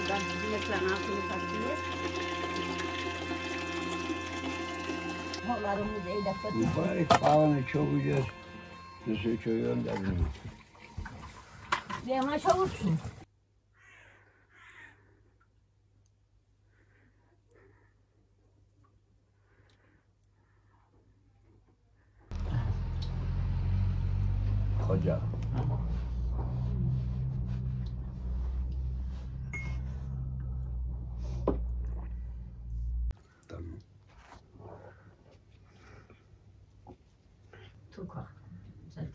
Oradan ineklerin altını taşıyor. Oğlarımız eyle kötü. Mübarek bağını çok güzel. Nasıl çoğuyorsun da bilmiyorum. Yemaş olursun. Koca. Tamam. Tuka. Zaten.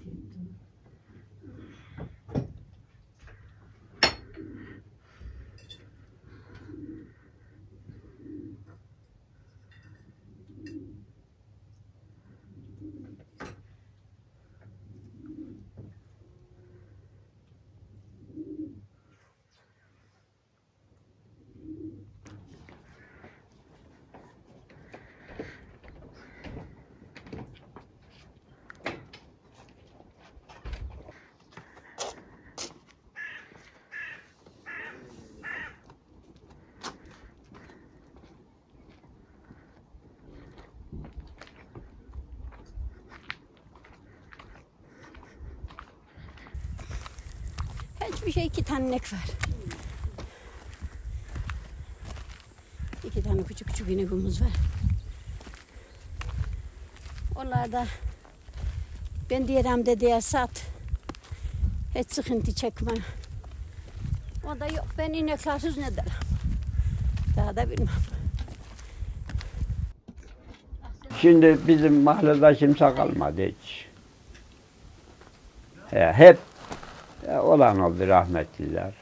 Hiçbir şey 2 tane inek var. 2 tane küçük küçük ineğimiz var. Onlar da ben diyelim dedeye sat. Hiç sıkıntı çekme. O da yok ben ineklersiz ne derim. Daha da bilmem. Şimdi bizim mahallede kimse kalmadı hiç. Hep olan oldu rahmetliler.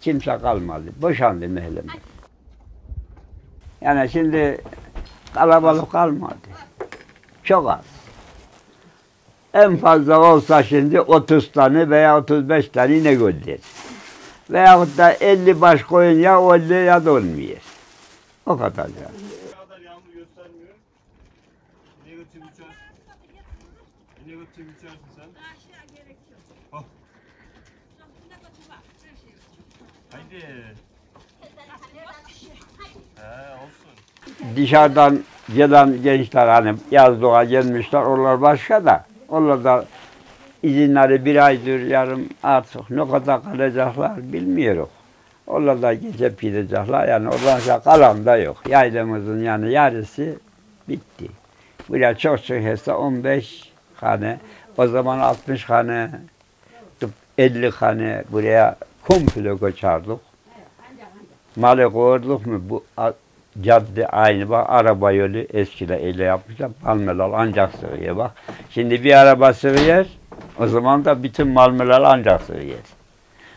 Kimse kalmadı. Boşandı mahallemiz. Yani şimdi kalabalık kalmadı. Çok az. En fazla olsa şimdi 30 tane veya 35 tane inek öldür. Veyahut da 50 baş koyun ya oluyor ya da olmuyor. O kadar yani. Ne kadar yağmur göstermiyor. Negatif uçarsın. Negatif uçarsın sen. Oh. Haydi. Olsun. Dışarıdan gelen gençler hani yazlığa gelmişler, onlar başka da. Onlar da izinleri 1 aydır yarım artık ne kadar kalacaklar bilmiyoruz. Onlar da geçip gidecekler yani oradan kalan da yok. Yaylamızın yani yarısı bitti. Buraya çok çıkıyorsa 15 hane, o zaman 60 hane, 50 hane buraya komple göçerdik. Malı koyduk mu bu cadde aynı bak araba yolu eskide öyle yapmışlar. Malmeler ancak sığıyor bak. Şimdi bir araba sığıyor, o zaman da bütün malmeler ancak sığıyor.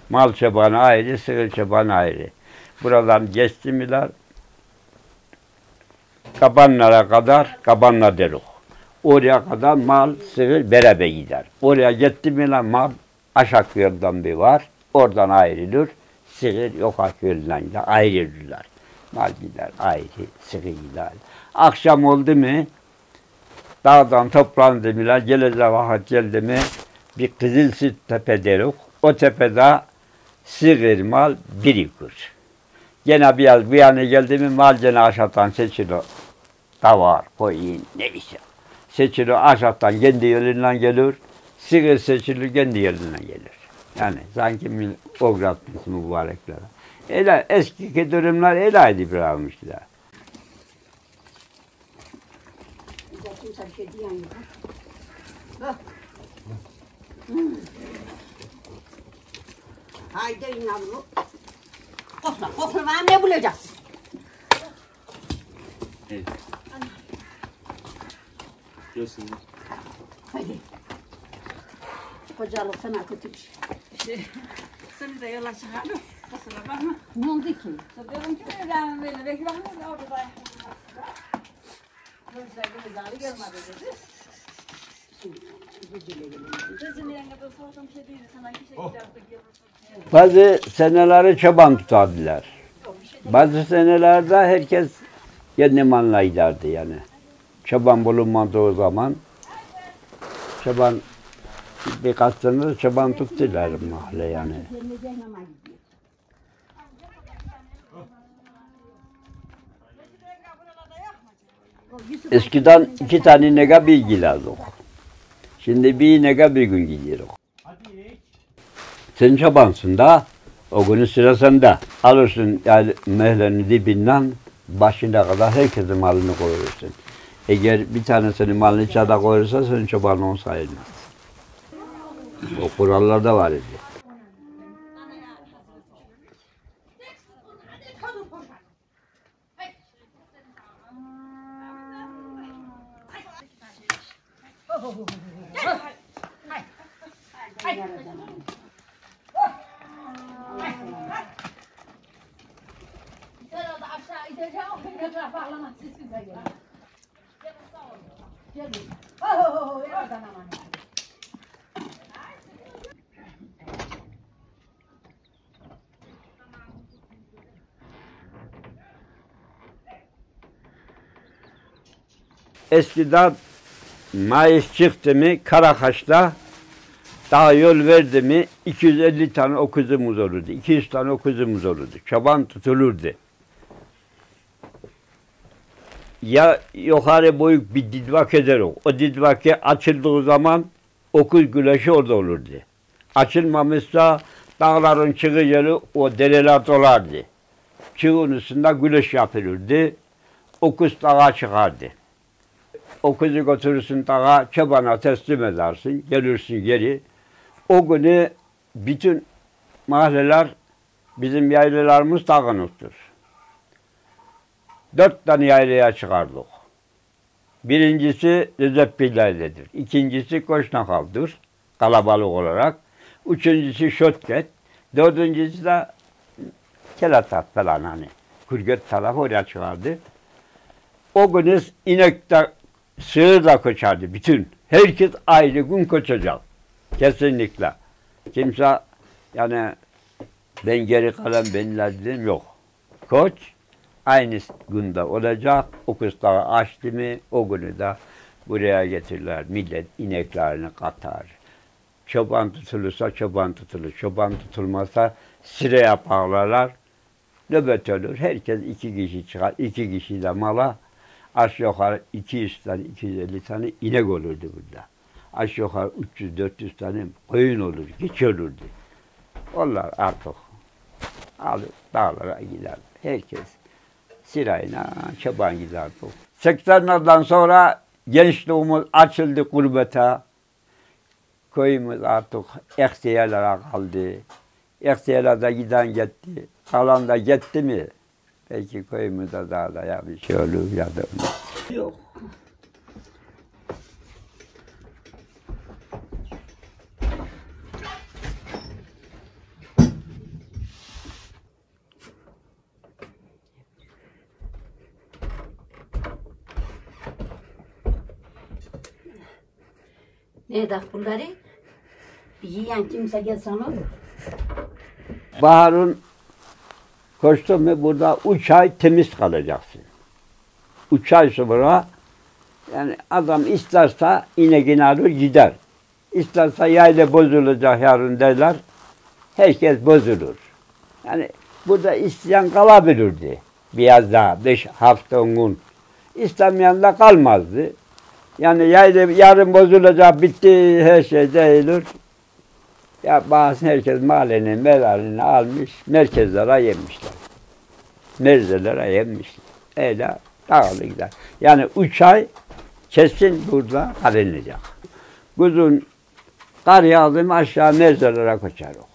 Mal çobanı ayrı, sığır çobanı ayrı. Buradan geçti miler, kabanlara kadar kabanla derik. Oraya kadar mal, sığır beraber gider. Oraya gitti miler mal aşağı yoldan bir var, oradan ayrılır. Sığır yukarı yoldan gider, ayrılırlar. Mal gider ayrı, sığır gider. Akşam oldu mu, dağdan toplandı miler, gelecek vakit geldi mi, bir Kızılsüt tepe derik. O tepede sığır mal birikir. Gene biraz bu yana geldi mi mal gene aşağıdan seçilir. Davar, koyun, ne bileyim. Seçilir aşağıdan kendi yolundan gelir. Sığır seçilir kendi yolundan gelir. Yani sanki ogratmış mübareklere. Öyle eski durumlar öyleydi İbrahim'mişler. Bize kimse bir şey diyen yok. Bak. Haydi yavrum. Kokla, kokla ne bulacaksın? Evet. Diyorsun. Hadi. Kocalık sana kötü bir şey. Seni de yola çıkardım. Kusura bakma. Ne oldu ki? Diyorum ki ben böyle reklamı da orada da. Böyle zarı gelmedi dedi. Sesini yenge de sordum şey değil sana kişi giderdi gelirsin. Bazı seneleri çoban tutardılar. Bazı senelerde herkes kendi malına giderdi yani. Çoban bulunmadığı zaman çoban birkaç sene çoban tuttular mahalle yani. Eskiden 2 tane inege bir giderdik. Şimdi bir inege bir gün gidiyoruz. Sen çobansın da, o günün sırasında alırsın yani mehlerin dibinden başına kadar herkesin malını koyursun. Eğer bir tanesinin malını içeride koyursa senin çobanlığın sayılmaz. O kurallar da var idi. Eskiden Mayıs çıktı mı Karakaş'ta daha yol verdi mi 250 tane okuzumuz olurdu. 200 tane okuzumuz olurdu. Çoban tutulurdu. Ya yukarı boyuk bir didvak ederek. O didvaki açıldığı zaman okuz güleşi orada olurdu. Açılmamışsa dağların çığı yeri o dereler dolardı. Çığın üstünde güleş yapılırdı. Okuz dağa çıkardı. Okuzu götürürsün dağa, çobana teslim edersin, gelirsin geri. O günü bütün mahalleler, bizim yaylalarımız dağınıktır. 4 tane yaylaya çıkardık. Birincisi Recep Billay'dedir. İkincisi Koşnakal'dır, kalabalık olarak. Üçüncüsü Şotket. Dördüncüsü de Kelatat falan hani. Kurget tarafı oraya çıkardı. O günü inek de, sığır da koşardı bütün. Herkes ayrı gün koşacak. Kesinlikle. Kimse yani ben geri kalan benlerden yok. Koç aynı günde olacak. O kızları açtı mı o günü de buraya getirirler. Millet ineklerini katar. Çoban tutulursa çoban tutulur. Çoban tutulmazsa sıra yaparlar. Nöbet olur. Herkes 2 kişi çıkar. 2 kişi de mala aşağı yukarı 200 tane 250 tane inek olurdu burada. Aşağı yukarı 300-400 tane koyun olur, hiç olurdu. Onlar artık alıp dağlara gider. Herkes sırayla çoban giderdi. 80'lerden sonra gençliğimiz açıldı gurbete. Köyümüz artık ihtiyarlara kaldı. İhtiyarlarda giden gitti. Kalan da gitti mi? Belki köyümüzde daha da ya bir şey olur ya da yok. Ne dak bunları? Yiyen kimse gelsen olur. Baharın koştun mu burada 3 ay temiz kalacaksın. 3 ay sonra yani adam isterse ineğini alır gider. İsterse yayla bozulacak yarın derler. Herkes bozulur. Yani burada isteyen kalabilirdi. Biraz daha 5 hafta 10 gün. İstemeyen de kalmazdı. Yani yayla yarın bozulacak bitti her şey değildir. Ya bazı herkes mahallenin melalini almış, merkezlere yemişler. Merzelere yemişler. Öyle dağılı gider. Yani 3 ay kesin burada kalınacak. Kuzun kar yağdı mı aşağı merzelere koşar o.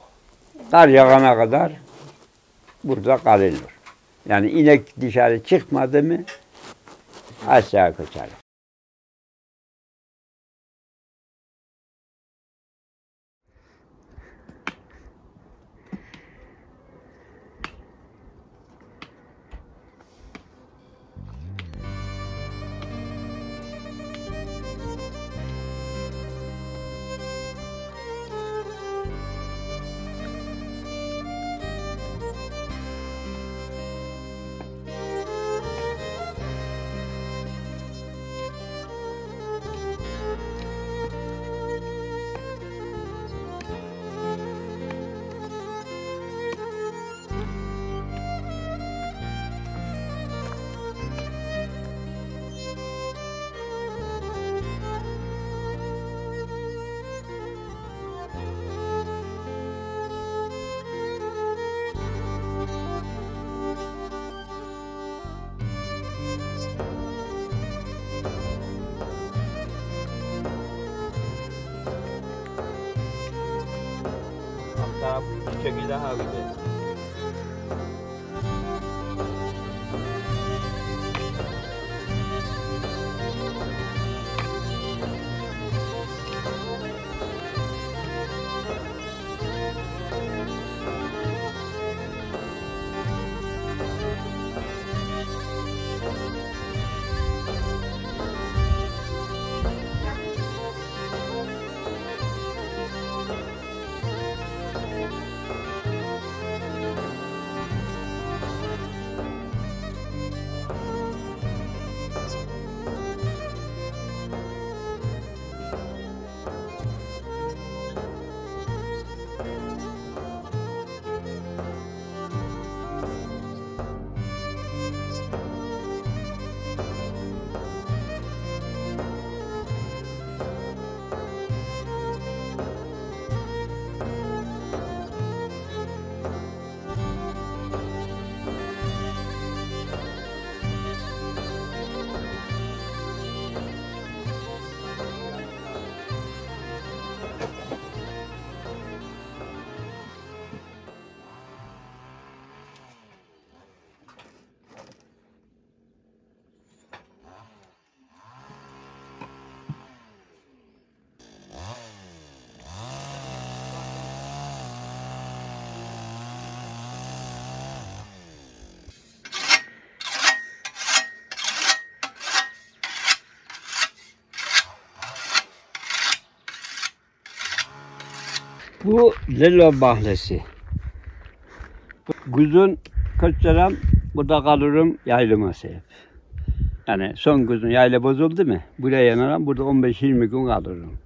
Kar yağana kadar burada kalınır. Yani inek dışarı çıkmadı mı aşağı koşar. Ha, çiçeği daha güzel. Bu Lelo Mahallesi. Güzün kaç dönem burada kalırım yaylaması hep. Yani son güzün yayla bozuldu mu? Buraya yanaram burada 15-20 gün kalırım.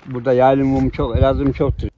Burada yaylımım çok, Elazığ'ım çoktur.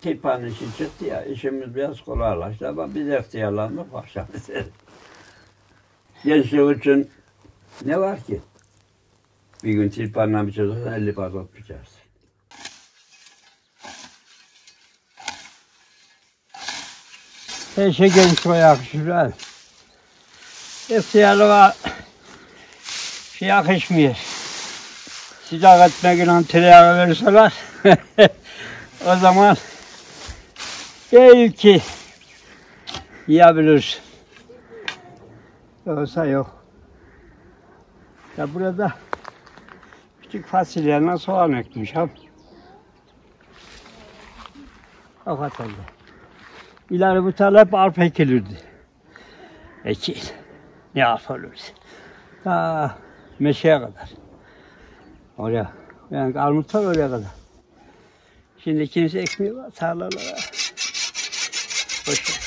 Tirpanın işi çıktı ya, işimiz biraz kolaylaştı ama biz ihtiyarlandık başladı. Gençlik için ne var ki? Bir gün tirpanla biçersen 50 pazot biçersin. Her şey gençliğe yakışır. İhtiyarlığa şey yakışmıyor. Sıcak etmekle tereyağı verirseler o zaman belki yiyebiliriz. Yoksa yok. Ya burada küçük fasulyeyle soğan ekmişim. O kadar. İleri bu taraf arpa ekilirdi. Ekil. Ne arpa olurdu? Ta meşeye kadar. Oraya. Yani armutlar oraya kadar. Şimdi kimse ekmiyor tarlalara. Boş ver.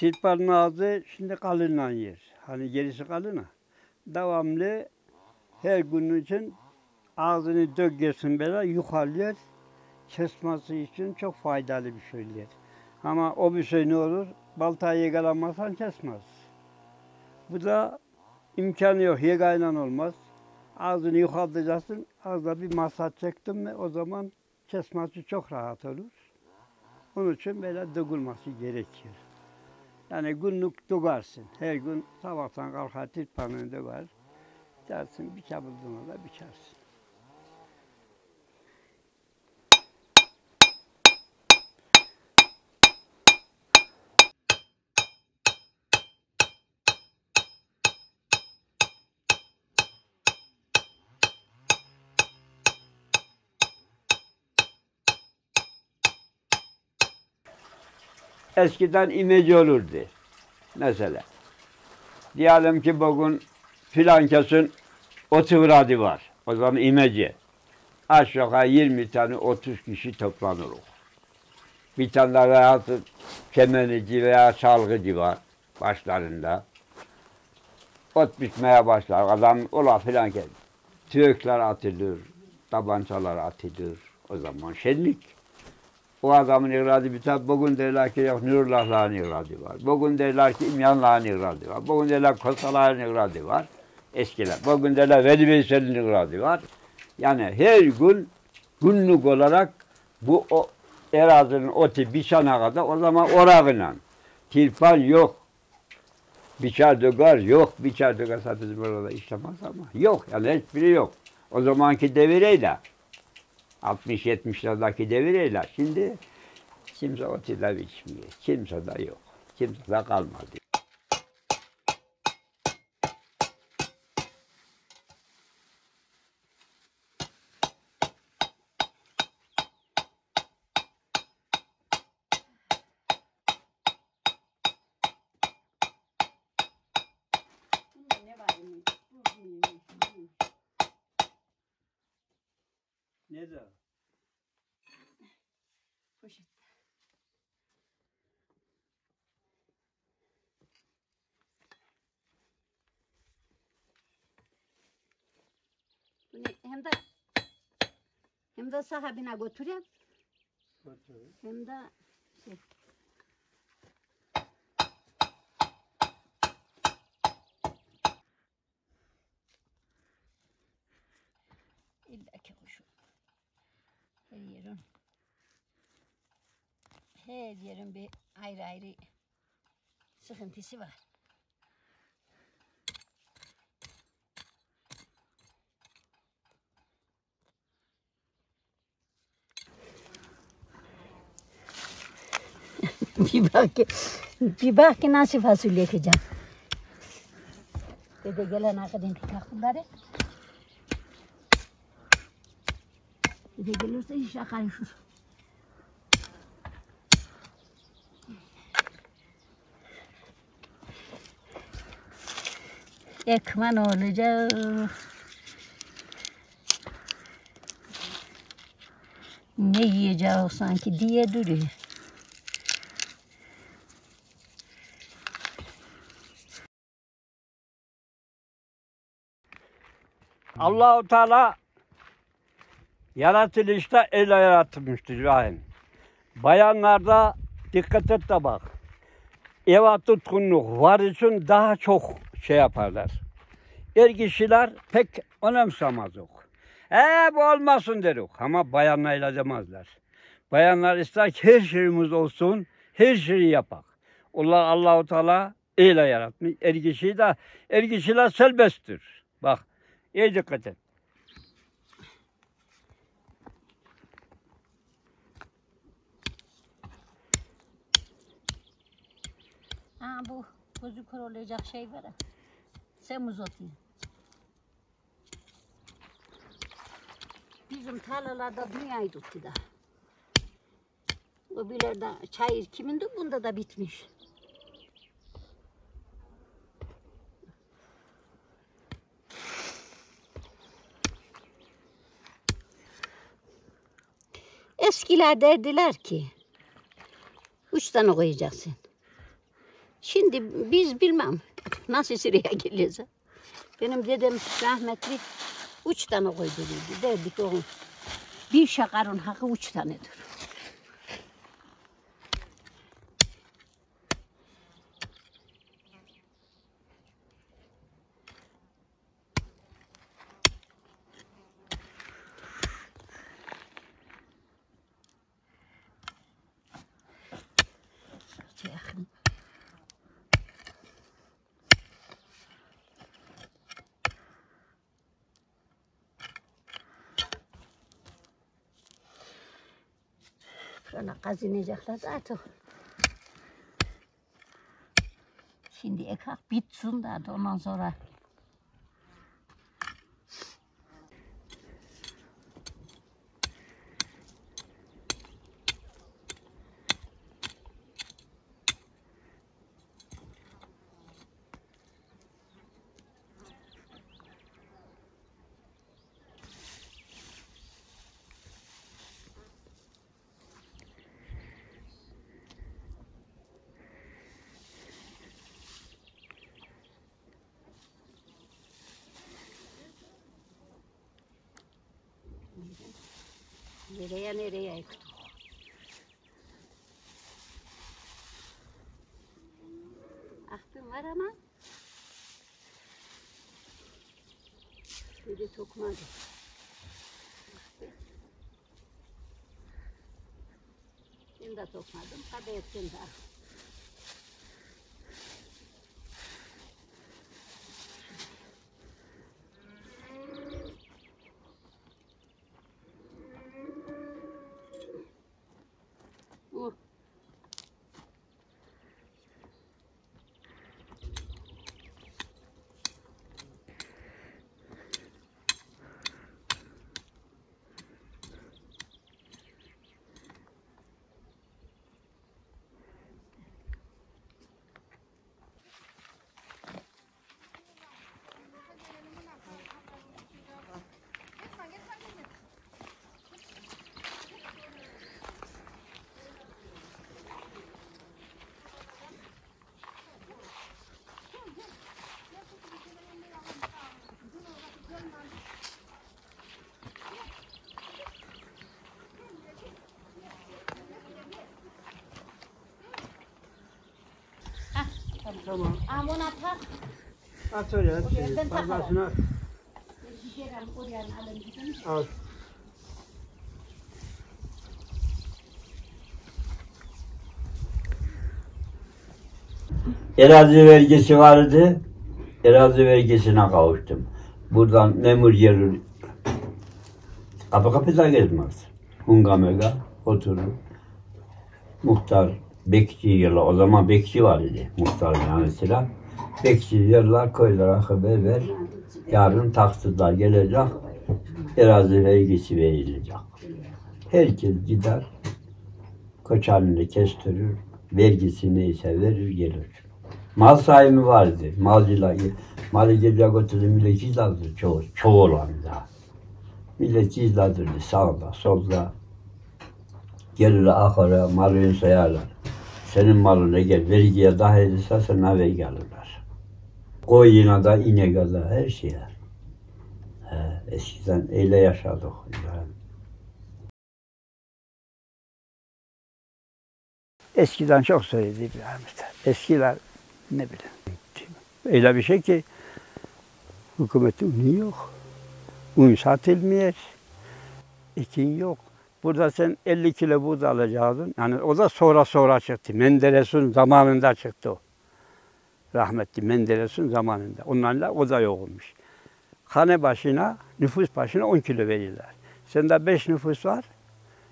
Tirpanın ağzı şimdi kalınla yer. Hani gerisi kalın. Devamlı her gün için ağzını döküyorsun böyle yukarıya kesmesi için çok faydalı bir şeyler. Ama o bir şey ne olur? Baltayı yakalamazsan kesmez. Bu da imkanı yok. Yegayla olmaz. Ağzını yukarıdacaksın. Ağzına bir masaj çektin mi o zaman kesmesi çok rahat olur. Onun için böyle dökülmesi gerekir. Yani günlük dökersin. Her gün sabahtan kalkar tirpanını döker. Dersin bir kabıldığına da biçersin. Eskiden imece olurdu mesela. Diyelim ki bugün filan kesin 30 radı var. O zaman imece. Aşağı 20 tane 30 kişi toplanır. Bir tane de veya kemenici veya çalgıcı var başlarında. Ot biçmeye başlar. Adam ola filan kesin. Tüyekler atılır, tabancalar atılır. O zaman şenlik. O adamın iradı biter. Bugün derler ki yok Nurullah'ların iradı var. Bugün derler ki İmyanların iradı var. Bugün derler Kosaların iradı var. Eskiler. Bugün derler Veli Veysel'in iradı var. Yani her gün günlük olarak bu erazinin otu biçana kadar o zaman orağıyla. Tirpan yok. Biçer döker yok. Biçer dökerse bizim orada işlemez ama. Yok. Yani hiçbiri yok. O zamanki devireyle. 60-70'lerdeki devireyle. Şimdi kimse otuyla biçmiyor. Kimse de yok. Kimse de kalmadı. Nerede? Poşet. Hem de sahibine götüreyim. Hem de şey. İllaki kuşu. Her yerin bir ayrı ayrı sıkıntısı var. bir bak ki nasıl fasulye ekeceğim. Dede gelene kadar takımları. Dede gelirse iş karışır. Ekmen olacak. Ne yiyeceğiz sanki diye duruyor. Allah-u Teala yaratılışta el yaratmıştır İbrahim. Bayanlarda dikkat et de bak. Eva tutkunluk var için daha çok şey yaparlar. Kişiler pek önemsemez o. Bu olmasın derik ama bayanlarla demezler. Bayanlar ister ki her şeyimiz olsun, her şeyi yapak. Allah-u Teala öyle yaratmış. Kişiler serbesttir. Bak, iyi dikkat et. Bu gözü kör olacak şey var ya. Semuz otu. Bizim tarlalarda dünyayı tuttu da. O bilerde çayır kimindi? Bunda da bitmiş. Eskiler derdiler ki 3 tane koyacaksın. Şimdi biz bilmem nasıl sıraya geleceğiz. Benim dedem rahmetli 3 tane koydururdu. Derdik oğlum. Bir şakarın hakkı 3 tanedir. Yakın. Şuna kazınacaklar zaten. Şimdi ekak bitsin de ondan sonra. Nereye ektik? Aklım var ama böyle tokmadı. Ben de tokmadım. Hadi ettim daha. Tamam. Amına tak. At oraya. Oraya ben takarım. Fazlasını at. Giderim oraya alın gidin. Al. Erazi vergisi vardı. Erazi vergisine kavuştum. Buradan memur gelir. Kapı kapıda gezmez. Hungamega oturur. Muhtar, bekçi yerler. O zaman bekçi var idi. Muhtar yanısıyla. Bekçi yerler köylere haber ver. Yarın taksitler gelecek. Erazi vergisi verilecek. Herkes gider. Koçanını kestirir. Vergisi neyse verir gelir. Mal sahibi vardı. Malcılar. Malı gece götürdü. Millet izladı. Çoğu olan da. Millet izladırdı. Sağda, solda. Gelirler ahıra, malını sayarlar. Senin malına gel, vergiye dahil edilse sana vergi alırlar. Koyuna da, ineğe da, her şeye. Eskiden öyle yaşadık. Yani. Eskiden çok söyledi İbrahim'de. Eskiler ne bileyim. Öyle bir şey ki hükümetin unu yok. Un satılmıyor. Ekin yok. Burada sen 50 kilo buğday alacaksın. Yani o da sonra çıktı. Menderes'in zamanında çıktı o. Rahmetli Menderes'in zamanında. Onlarla o da yok olmuş. Hane başına, nüfus başına 10 kilo verirler. Sende 5 nüfus var,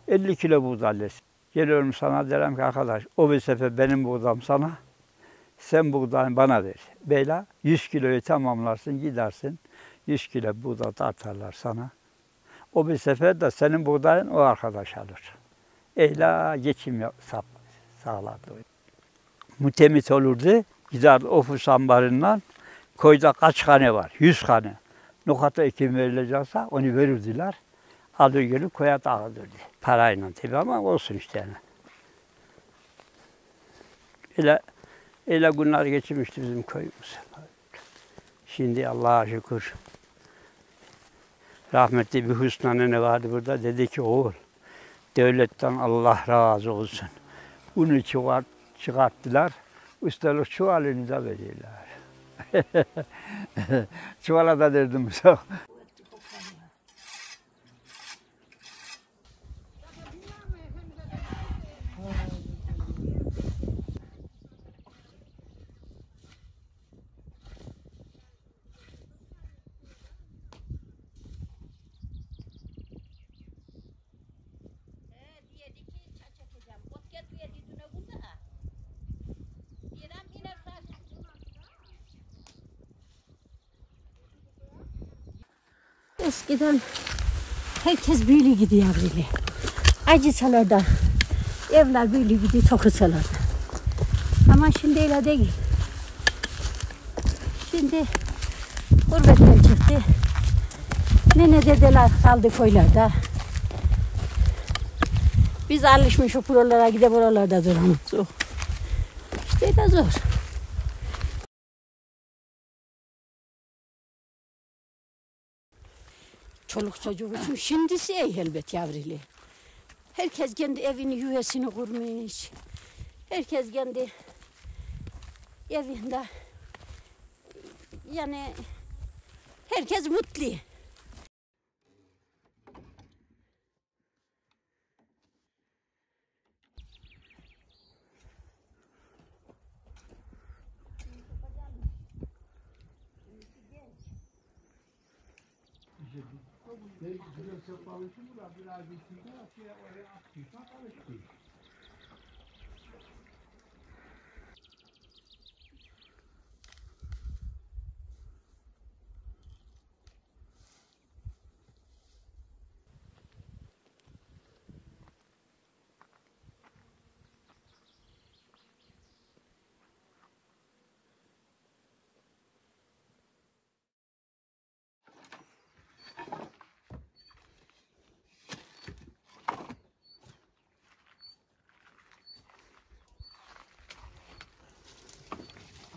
50 kilo buğday alırsın. Geliyorum sana derim ki arkadaş, o bir sefer benim buğdam sana, sen buğdayı bana ver. Böyle 100 kiloyu tamamlarsın, gidersin. 100 kilo buğday da atarlar sana. O bir sefer de senin buğdayın o arkadaş alır. Öyle geçim sağladı. Mütemit olurdu. Gider ofis ambarından koyda kaç hane var? 100 hane. Nokata ekim verilecekse onu verirdiler. Alır gelip koya dağıtırdı. Parayla tabii ama olsun işte yani. Öyle günler geçirmişti bizim köyümüz. Şimdi Allah'a şükür. Rahmetli bir Hüsnü nene vardı burada. Dedi ki oğul, devletten Allah razı olsun. Bunu çıkarttılar. Üstelik çuvalını da veriyorlar. Çuvala da derdim. Eskiden herkes böyle gidiyor böyle. Acısalar da evler böyle gidiyor, tokusalar. Ama şimdi öyle değil. Şimdi gurbetten çıktı. Nene dedeler kaldı koylarda. Biz alışmışız buralara, gidip buralarda duramıyoruz. İşte de zor. Çoluk çocuk için şimdisi iyi elbet yavrili. Herkes kendi evini, yuvasını kurmuş. Herkes kendi evinde. Yani herkes mutlu.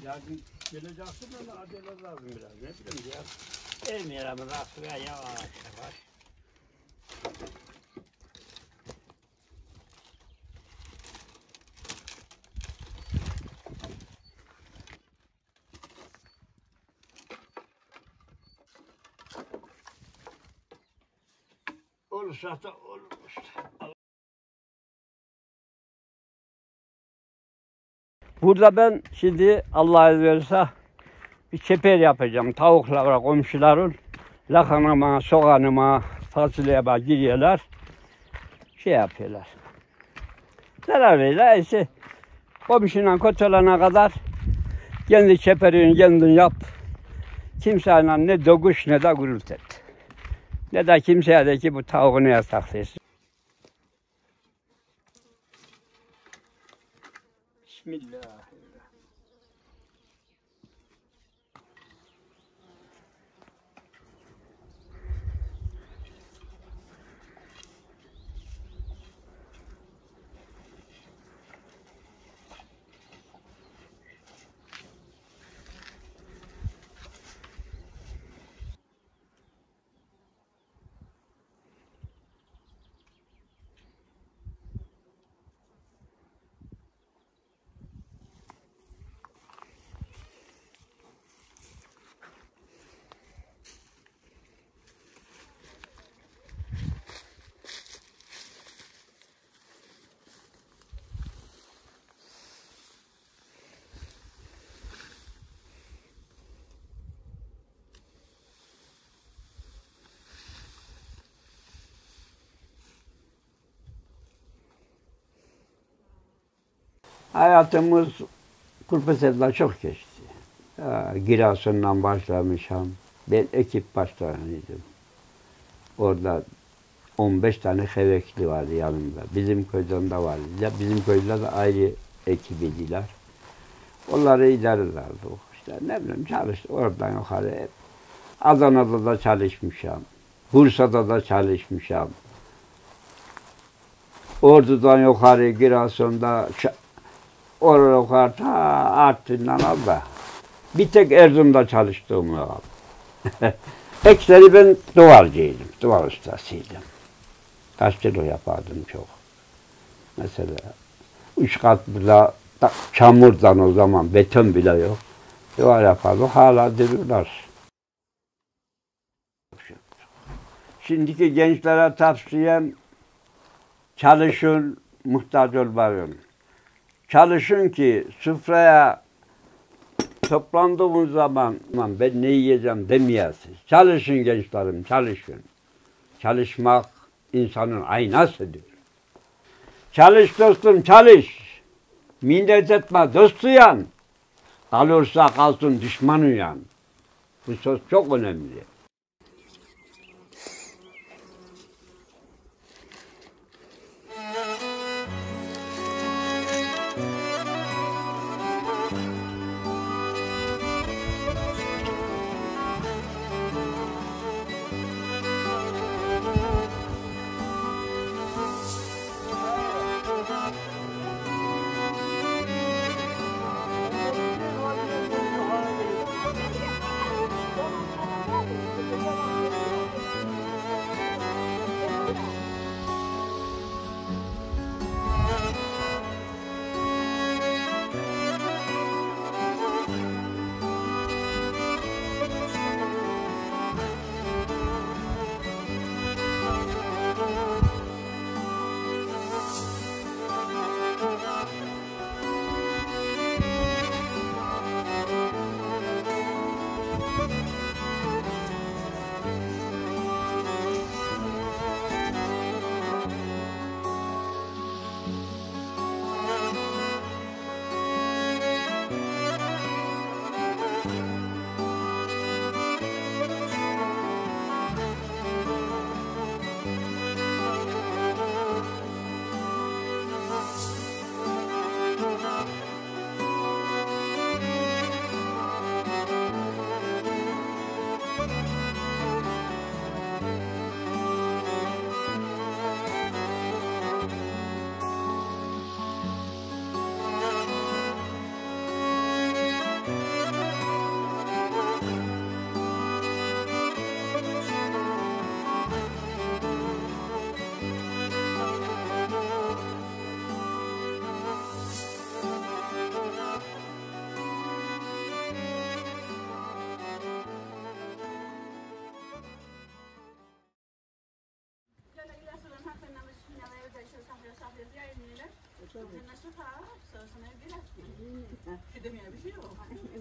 Yarın geleceksin ama acele lazım biraz. Ne bileyim ya. Elmeyelim rastlığa yavaş yavaş. Olursa da olmuş. Burada ben şimdi Allah izin verirse bir çeper yapacağım. Tavuklara, komşuların lahanama, soğanıma, fasulyeme giriyorlar. Şey yapıyorlar. Zarar veriyorlar. İşte komşundan kötülene kadar kendi çeperini kendin yap. Kimseyle ne dokuş ne de gürültü et. Ne de kimseye de ki bu tavuğunu yasaklıyorsun. Bismillah. Hayatımız Kurpesev'den çok geçti. Giresun'dan başlamışım. Ben ekip başkanıydım. Orada 15 tane hevekli vardı yanımda. Bizim köyden de vardı. Bizim köyde de ayrı ekibiydiler. Onları idare ederdik. İşte ne bileyim çalıştım. Oradan yukarı hep. Adana'da da çalışmışım. Bursa'da da çalışmışım. Ordu'dan yukarı Giresun'da oralar ta Artvin'den al da. Bir tek Erzurum'da çalıştığım yok. Ekseri ben duvarcıydım, duvar ustasıydım. Taşçılık yapardım çok. Mesela 3 kat bile çamurdan o zaman beton bile yok. Duvar yapardık, hala duruyorlar. Şimdiki gençlere tavsiyem çalışın, muhtaç olmayın. Çalışın ki sofraya toplandığımız zaman ben ne yiyeceğim demeyesiniz. Çalışın gençlerim, çalışın. Çalışmak insanın aynasıdır. Çalış dostum, çalış. Minnet etme dost uyan. Kalırsa kalsın düşman uyan. Bu söz çok önemli.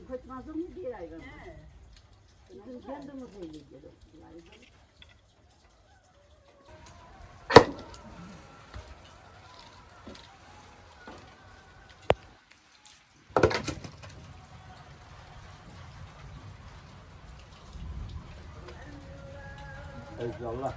Kötmazım mı değil hayvan? Bizim kendimiz öyle diyoruz. Eyvallah.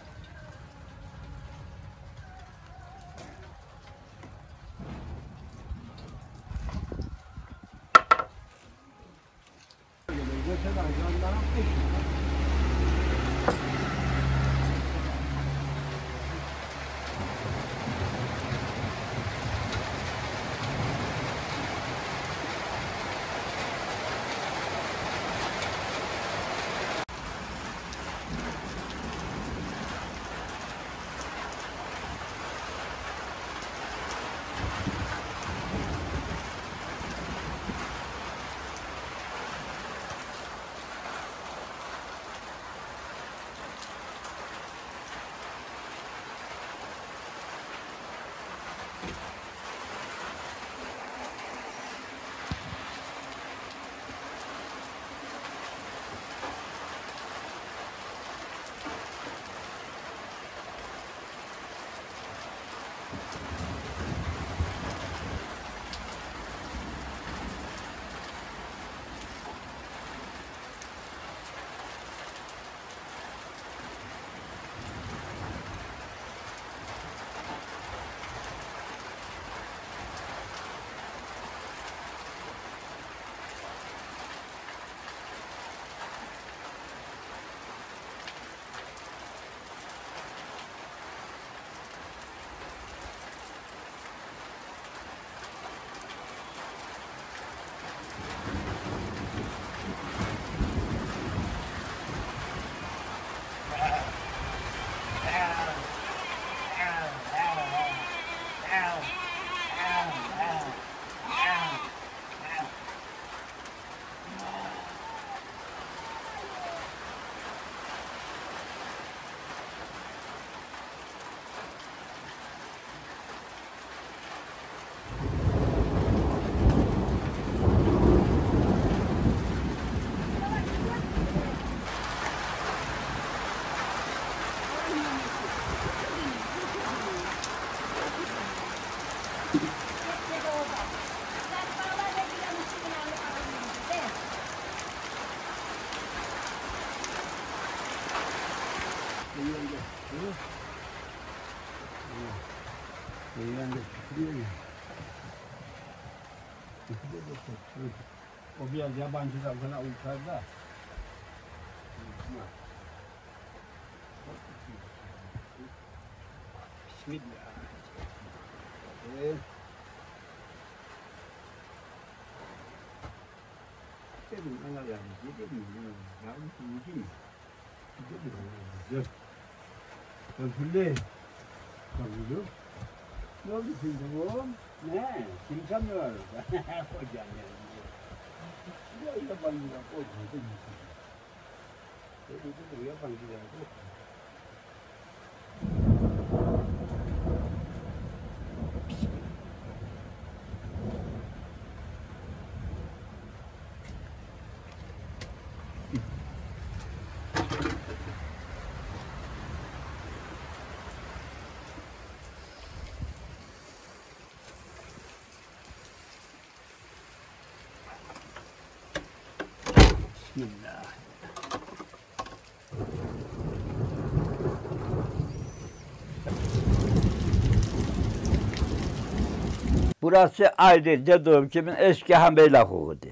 O biraz yabancı da bana uçarda. Bismillah. Dedim ana vermiş, dedim yavrum şimdi mi? Dedim Özgürlüğü. Tabii ne oldu şimdi oğlum? Ne? Kimse mi var orada? Hocam yani. Yabancılar hocam değil mi? Yabancılar hocam. Bismillah. Burası ayrı dediğim gibi eski Hanbeyla kokudu.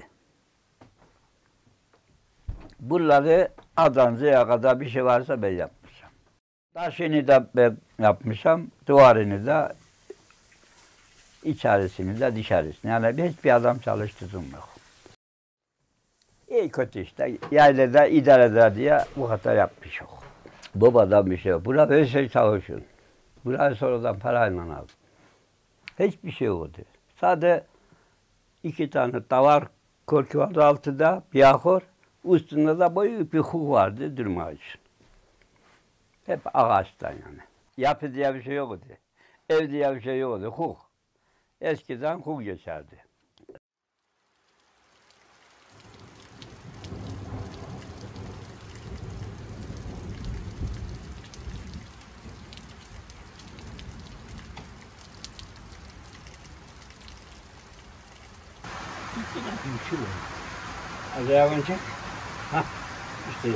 Bunları Adanzı'ya kadar bir şey varsa ben yapmışım. Taşını da ben yapmışım, duvarını da, içerisini de dışarısını. Yani hiçbir adam çalıştırdım yok. İyi kötü işte, yaylada idare eder diye bu kadar yapmışım. Babadan bir şey yok. Burada her şey çalışın. Burayı sonradan parayla aldım. Hiçbir şey yoktu. Sadece 2 tane davar korku vardı altıda, bir ahır. Üstünde de büyük bir huk vardı durma için. Hep ağaçtan yani. Yapı diye bir şey yoktu. Ev diye bir şey yoktu. Huk. Eskiden huk geçerdi. Şu var. Az ayağını çek. Hah. İşte.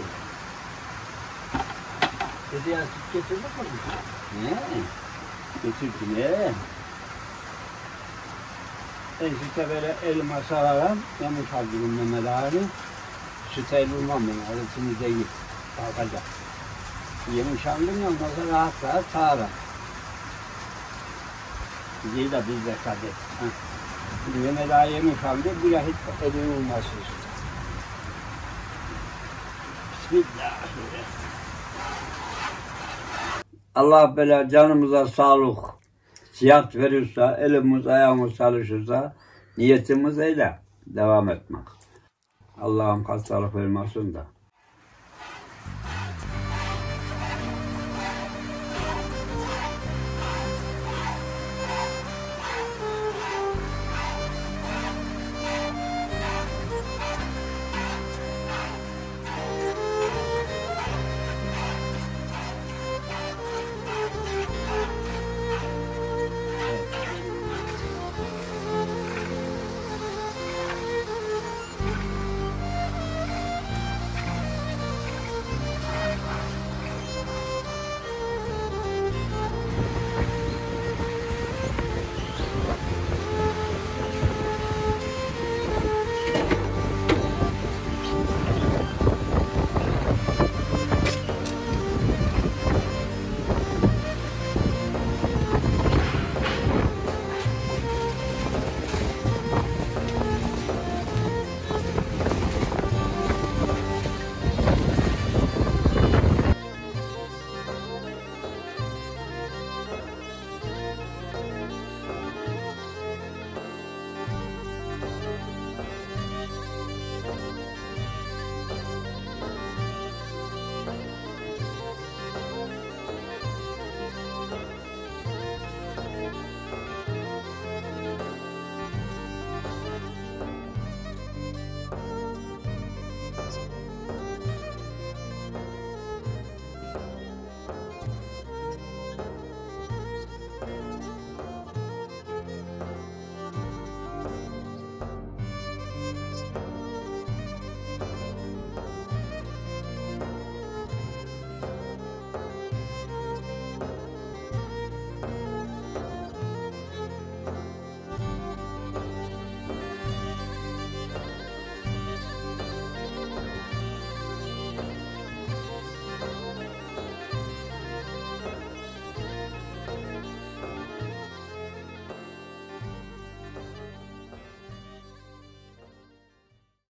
Dedi ya süt getirdin mi? Ne? Getirdim ne? Ben süte böyle elime sararım. Yamış aldım Mehmet ağrı. Süte el bulmam ben. Arasını değil. Kalkacak. Yemiş aldım ya ondan sonra rahat rahat sağarım. Bizi de biz de kadet. Mehmet ağa yemiş aldı. Bir ya hiç elini olmasın. Bismillah. Allah böyle canımıza sağlık, sıhhat verirse, elimiz ayağımız çalışırsa niyetimiz öyle devam etmek. Allah'ım hastalık vermesin de.